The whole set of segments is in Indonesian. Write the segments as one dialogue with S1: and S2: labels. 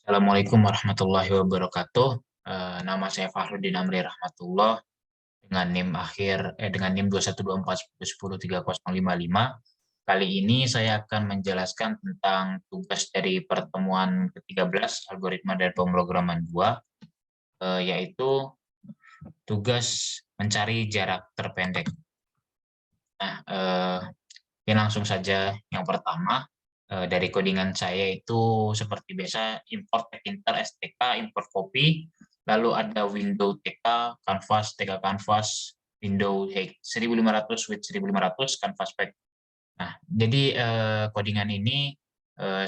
S1: Assalamualaikum warahmatullahi wabarakatuh. Nama saya Fahrudin Amri Rahmatullah dengan NIM dengan NIM 2124101030055. Kali ini saya akan menjelaskan tentang tugas dari pertemuan ke-13 algoritma dan pemrograman 2, yaitu tugas mencari jarak terpendek. Nah, ya langsung saja yang pertama. Dari codingan saya itu seperti biasa import Tkinter STK, import copy, lalu ada window TK, canvas, TK canvas, window 1500 with 1500 canvas pack. Nah, jadi codingan ini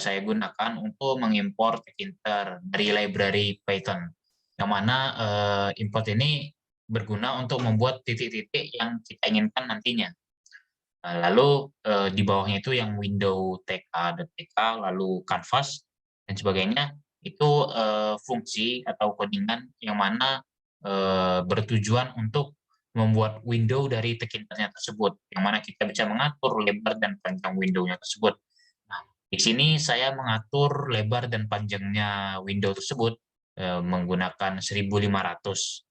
S1: saya gunakan untuk mengimport Tkinter dari library Python, yang mana import ini berguna untuk membuat titik-titik yang kita inginkan nantinya. Lalu di bawahnya itu yang window TK, lalu canvas dan sebagainya, itu fungsi atau codingan yang mana bertujuan untuk membuat window dari Tkinternya tersebut, yang mana kita bisa mengatur lebar dan panjang window-nya tersebut. Nah, di sini saya mengatur lebar dan panjangnya window tersebut menggunakan 1500.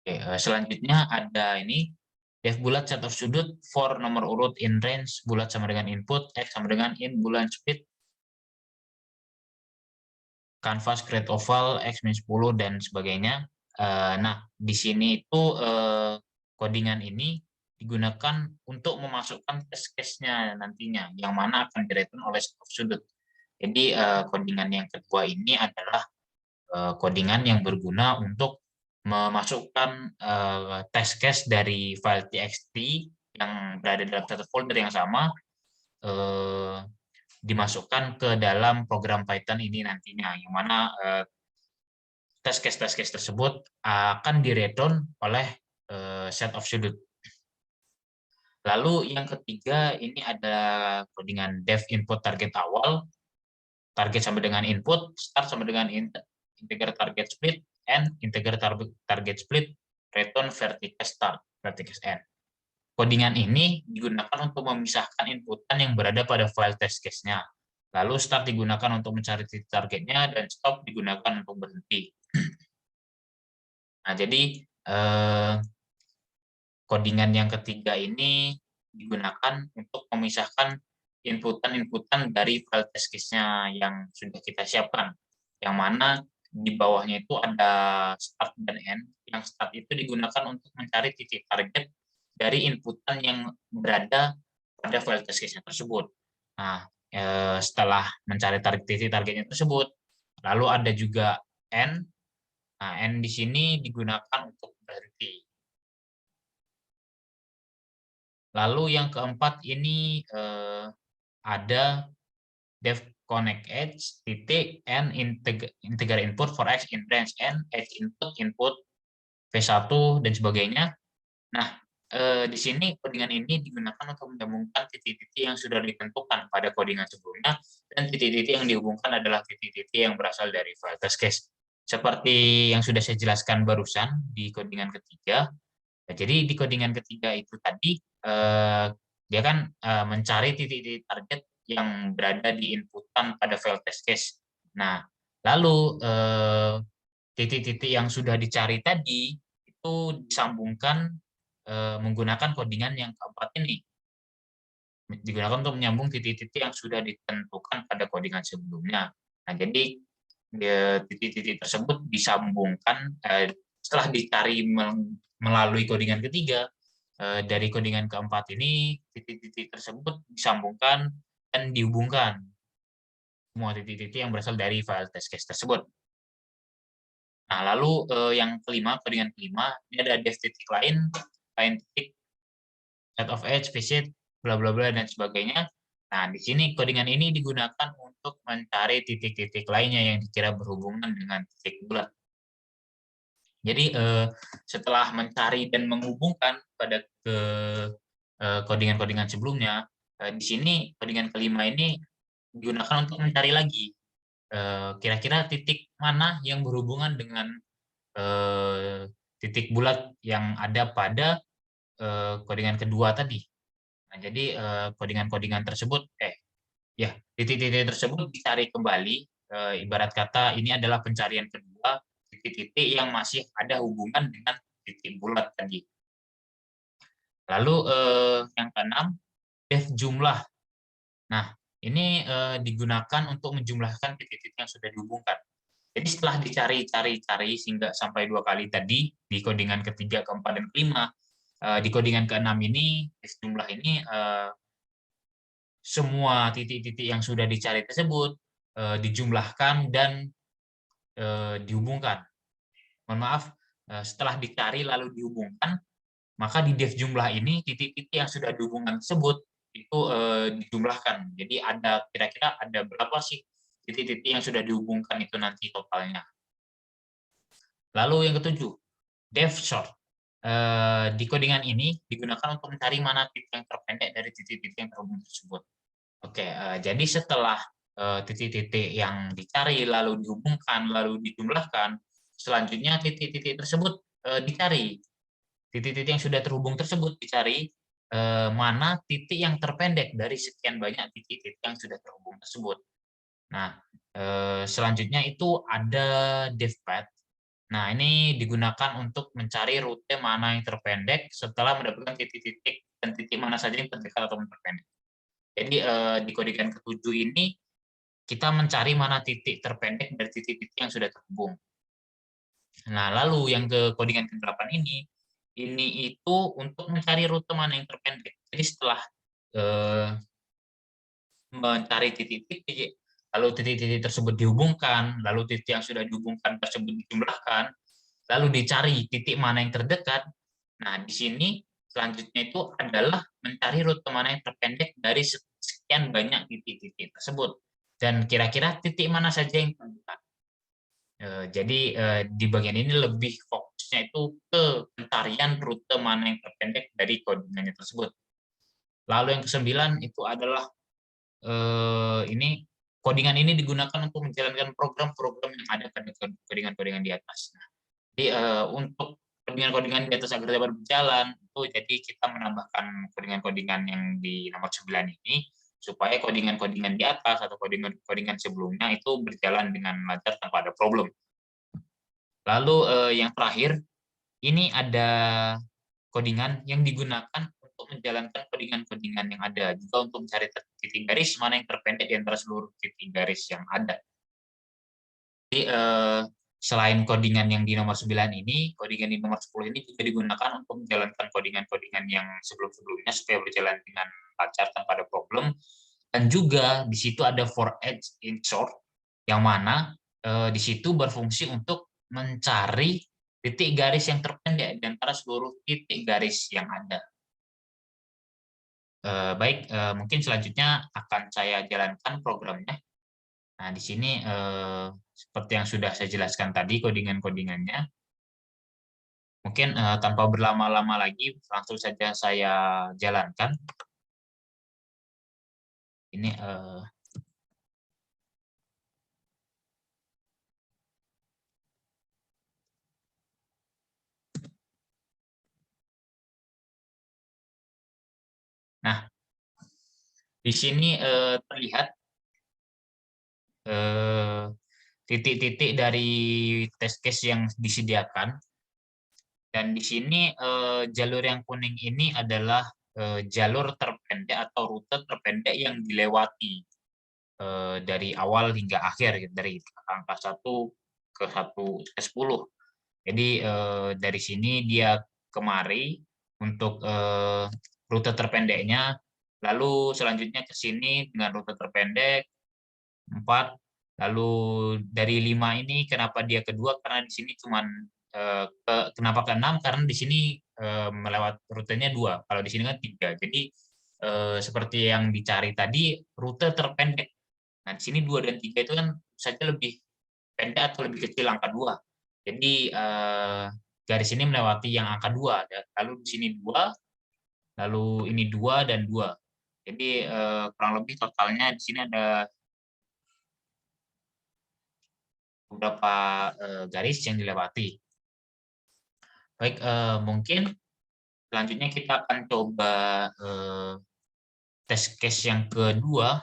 S1: Oke, selanjutnya ada ini def bulat set of sudut for nomor urut in range bulat sama dengan input, x sama dengan in bulan speed, canvas create oval, x min 10 dan sebagainya. Nah, di sini itu codingan ini digunakan untuk memasukkan test case-nya nantinya, yang mana akan direturn oleh set of sudut. Jadi codingan yang kedua ini adalah codingan yang berguna untuk memasukkan test case dari file txt yang berada dalam satu folder yang sama, dimasukkan ke dalam program Python ini nantinya, yang mana test case tersebut akan direturn oleh set of sudut. Lalu yang ketiga ini ada codingan def input target awal, target sama dengan input, start sama dengan integer target split, and integer target split, return vertex start, vertex end. Codingan ini digunakan untuk memisahkan inputan yang berada pada file test case-nya. Lalu start digunakan untuk mencari titik targetnya, dan stop digunakan untuk berhenti. Nah, jadi codingan yang ketiga ini digunakan untuk memisahkan inputan-inputan dari file test case-nya yang sudah kita siapkan, yang mana di bawahnya itu ada start dan end. Yang start itu digunakan untuk mencari titik target dari inputan yang berada pada file test case-nya tersebut. Nah, setelah mencari titik targetnya tersebut, lalu ada juga end. Nah, end di sini digunakan untuk berhenti. Lalu yang keempat ini ada def connect edge titik and integer input for x in range n edge input v1 dan sebagainya. Nah, di sini codingan ini digunakan untuk menggabungkan titik-titik yang sudah ditentukan pada codingan sebelumnya, dan titik-titik yang dihubungkan adalah titik-titik yang berasal dari file test case. Seperti yang sudah saya jelaskan barusan di codingan ketiga. Nah, jadi di codingan ketiga itu tadi dia kan mencari titik-titik target yang berada di inputan pada file test case. Nah, lalu titik-titik yang sudah dicari tadi itu disambungkan menggunakan codingan yang keempat ini. Digunakan untuk menyambung titik-titik yang sudah ditentukan pada codingan sebelumnya. Nah, jadi titik-titik tersebut disambungkan setelah dicari melalui codingan ketiga. Dari codingan keempat ini, titik-titik tersebut disambungkan dan dihubungkan semua titik-titik yang berasal dari file test case tersebut. Nah, lalu yang kelima, codingan kelima, ini ada def titik lain titik, set of edge, visit, bla bla bla dan sebagainya. Nah, di sini codingan ini digunakan untuk mencari titik-titik lainnya yang dikira berhubungan dengan titik bulat. Jadi setelah mencari dan menghubungkan pada codingan-codingan sebelumnya, di sini codingan kelima ini digunakan untuk mencari lagi kira-kira titik mana yang berhubungan dengan titik bulat yang ada pada codingan kedua tadi. Nah, jadi codingan-codingan tersebut, titik-titik tersebut dicari kembali ibarat kata ini adalah pencarian kedua titik-titik yang masih ada hubungan dengan titik bulat tadi. Lalu yang keenam, def jumlah. Nah, ini digunakan untuk menjumlahkan titik-titik yang sudah dihubungkan. Jadi setelah dicari-cari sehingga sampai 2 kali tadi di codingan ketiga, keempat, dan kelima, di codingan keenam ini jumlah ini semua titik-titik yang sudah dicari tersebut dijumlahkan dan dihubungkan. Mohon maaf, setelah dicari lalu dihubungkan, maka di def jumlah ini titik-titik yang sudah dihubungkan tersebut itu dijumlahkan. Jadi ada kira-kira ada berapa sih titik-titik yang sudah dihubungkan itu nanti totalnya. Lalu yang ketujuh, def sort. Di codingan ini digunakan untuk mencari mana titik yang terpendek dari titik-titik yang terhubung tersebut. Oke, jadi setelah titik-titik yang dicari lalu dihubungkan lalu dijumlahkan, selanjutnya titik-titik tersebut dicari. Titik-titik yang sudah terhubung tersebut dicari mana titik yang terpendek dari sekian banyak titik-titik yang sudah terhubung tersebut. Nah, selanjutnya itu ada def path. Nah, ini digunakan untuk mencari rute mana yang terpendek setelah mendapatkan titik-titik dan titik mana saja yang terdekat atau terpendek. Jadi di codingan ketujuh ini kita mencari mana titik terpendek dari titik-titik yang sudah terhubung. Nah, lalu yang ke codingan ke-8 ini itu untuk mencari rute mana yang terpendek. Jadi setelah mencari titik-titik, lalu titik-titik tersebut dihubungkan, lalu titik yang sudah dihubungkan tersebut dijumlahkan, lalu dicari titik mana yang terdekat. Nah, di sini selanjutnya itu adalah mencari rute mana yang terpendek dari sekian banyak titik-titik tersebut. Dan kira-kira titik mana saja yang terdekat. Jadi di bagian ini lebih fokusnya itu ke pencarian rute mana yang terpendek dari codingannya tersebut. Lalu yang ke-9 itu adalah ini codingan ini digunakan untuk menjalankan program-program yang ada pada codingan-codingan di atas. Nah, jadi untuk codingan-codingan di atas agar dapat berjalan, itu jadi kita menambahkan codingan-codingan yang di nomor 9 ini supaya codingan-codingan di atas atau codingan-codingan sebelumnya itu berjalan dengan lancar tanpa ada problem. Lalu yang terakhir, ini ada codingan yang digunakan untuk menjalankan codingan-codingan yang ada, juga untuk mencari titik garis mana yang terpendek di antara seluruh titik garis yang ada. Jadi selain codingan yang di nomor 9 ini, codingan di nomor 10 ini juga digunakan untuk menjalankan codingan-codingan yang sebelum-sebelumnya supaya berjalan dengan lancar tanpa ada problem. Dan juga di situ ada for edge in short, yang mana di situ berfungsi untuk mencari titik garis yang terpendek di antara seluruh titik garis yang ada. Baik, mungkin selanjutnya akan saya jalankan programnya. Nah, di sini seperti yang sudah saya jelaskan tadi codingan-codingannya. Mungkin tanpa berlama-lama lagi, langsung saja saya jalankan. Ini nah, di sini terlihat titik-titik dari test case yang disediakan. Dan di sini jalur yang kuning ini adalah jalur terpendek atau rute terpendek yang dilewati dari awal hingga akhir, gitu, dari angka 1 ke 10. Jadi dari sini dia kemari untuk rute terpendeknya, lalu selanjutnya ke sini dengan rute terpendek 4, lalu dari 5 ini kenapa dia kedua, karena di sini cuman kenapa ke-6, karena di sini melewat rutenya 2, kalau di sini kan 3. Jadi seperti yang dicari tadi rute terpendek. Nah, di sini 2 dan 3 itu kan saja lebih pendek atau lebih kecil angka 2. Jadi garis ini melewati yang angka 2, lalu di sini 2, lalu ini 2 dan 2. Jadi kurang lebih totalnya di sini ada beberapa garis yang dilewati. Baik, mungkin selanjutnya kita akan coba test case yang kedua.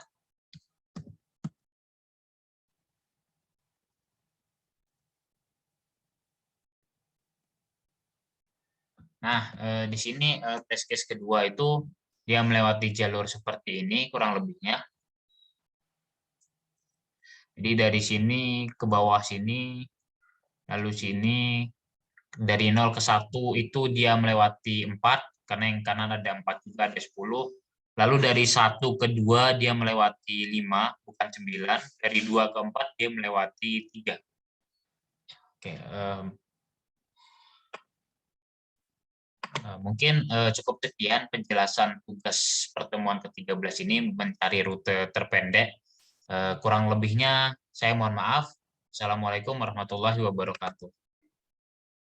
S1: Nah, di sini test case kedua itu dia melewati jalur seperti ini kurang lebihnya. Jadi dari sini ke bawah sini, lalu sini dari 0 ke 1 itu dia melewati 4, karena yang kanan ada 4 juga, ada 10. Lalu dari 1 ke 2 dia melewati 5, bukan 9. Dari 2 ke 4 dia melewati 3. Oke, mungkin cukup sekian penjelasan tugas pertemuan ke-13 ini, mencari rute terpendek. Kurang lebihnya saya mohon maaf. Assalamualaikum warahmatullahi wabarakatuh.